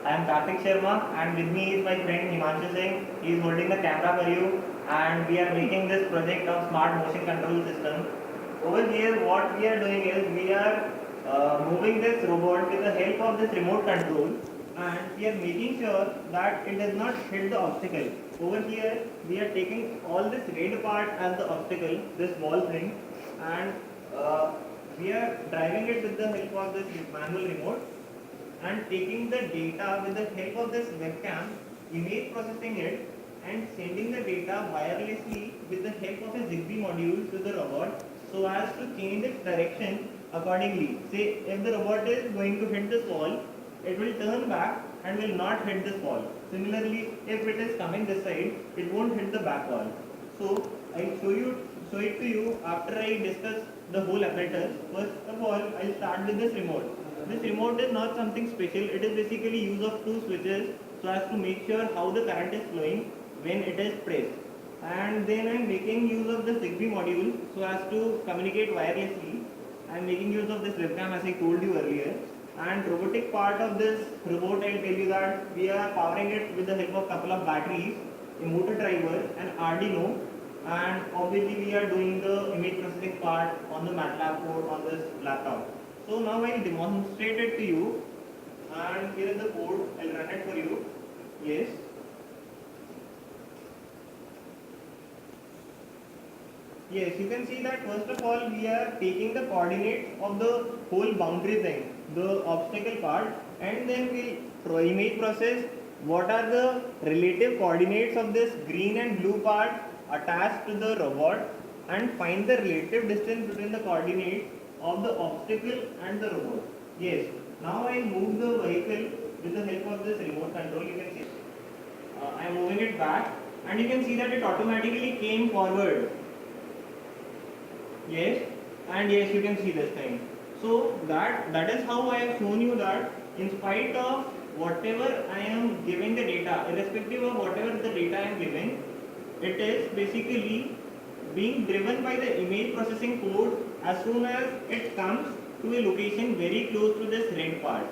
I am Karthik Sharma and with me is my friend Himanshu Singh. He is holding the camera for you and we are making this project of smart motion control system. Over here what we are doing is we are moving this robot with the help of this remote control and we are making sure that it does not hit the obstacle. Over here we are taking all this red part as the obstacle, this wall thing, and we are driving it with the help of this manual remote and taking the data with the help of this webcam, image processing it and sending the data wirelessly with the help of a Zigbee module to the robot so as to change its direction accordingly. Say if the robot is going to hit this wall, it will turn back and will not hit this wall. Similarly, if it is coming this side, it won't hit the back wall. So I'll show it to you after I discuss the whole apparatus. First of all, I'll start with this remote. This remote is not something special. It is basically use of two switches so as to make sure how the current is flowing when it is pressed. And then I am making use of the Zigbee module so as to communicate wirelessly. I am making use of this webcam as I told you earlier. And robotic part of this robot, I'll tell you that we are powering it with the help of couple of batteries, a motor driver, an Arduino, and obviously we are doing the image processing part on the MATLAB code on this laptop. So now I'll demonstrate it to you and here is the code, I'll run it for you. Yes. Yes, you can see that first of all we are taking the coordinates of the whole boundary thing, the obstacle part, and then we'll image process what are the relative coordinates of this green and blue part attached to the robot and find the relative distance between the coordinates of the obstacle and the robot. Yes, now I move the vehicle with the help of this remote control. You can see I am moving it back and you can see that it automatically came forward. Yes, and yes, you can see this thing. So that is how I have shown you that in spite of whatever I am giving the data, irrespective of whatever the data I am giving, it is basically being driven by the image processing code as soon as it comes to a location very close to this red part.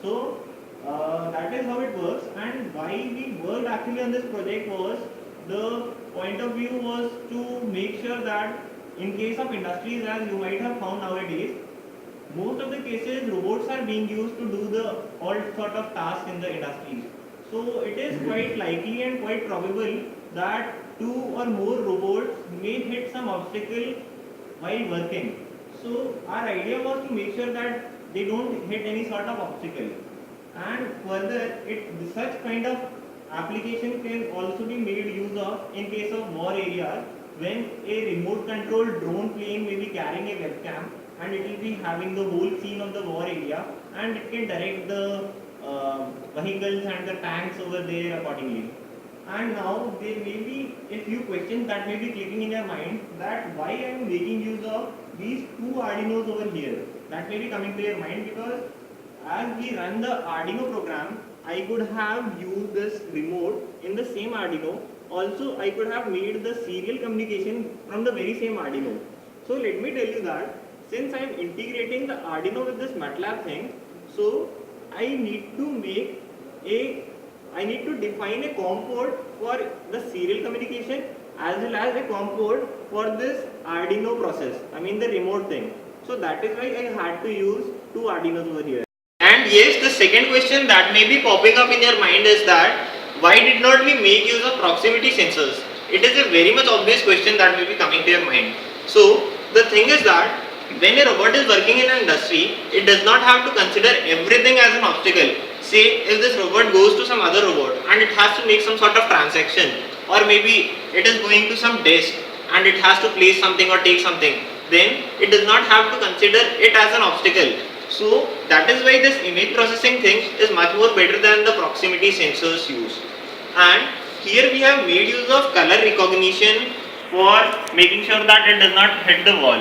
So that is how it works, and why we worked actually on this project was the point of view was to make sure that in case of industries, as you might have found nowadays, most of the cases robots are being used to do the all sort of tasks in the industries. So it is quite likely and quite probable that two or more robots may hit some obstacle while working. So our idea was to make sure that they don't hit any sort of obstacle. And further, such kind of application can also be made use of in case of war areas when a remote controlled drone plane may be carrying a webcam and it will be having the whole scene of the war area and it can direct the vehicles and the tanks over there accordingly. And now there may be a few questions that may be clicking in your mind that why I am making use of these two Arduinos over here. That may be coming to your mind because as we run the Arduino program, I could have used this remote in the same Arduino. Also, I could have made the serial communication from the very same Arduino. So let me tell you that since I am integrating the Arduino with this MATLAB thing, so I need to define a COM port for the serial communication as well as a COM port for this Arduino process. I mean the remote thing. So that is why I had to use two Arduinos over here. And yes, the second question that may be popping up in your mind is that why did not we make use of proximity sensors? It is a very much obvious question that may be coming to your mind. So the thing is that when a robot is working in an industry, it does not have to consider everything as an obstacle. Say if this robot goes to some other robot and it has to make some sort of transaction, or maybe it is going to some desk and it has to place something or take something, then it does not have to consider it as an obstacle. So that is why this image processing thing is much more better than the proximity sensors used. And here we have made use of color recognition for making sure that it does not hit the wall.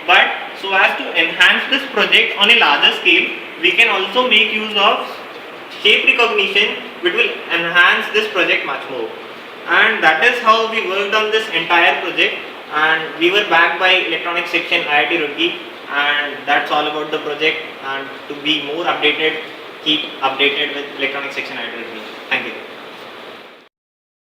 But so as to enhance this project on a larger scale, we can also make use of shape recognition which will enhance this project much more. And that is how we worked on this entire project, and we were backed by electronics section IIT Roorkee, and that's all about the project. And to be more updated, keep updated with electronic section advisory. Thank you.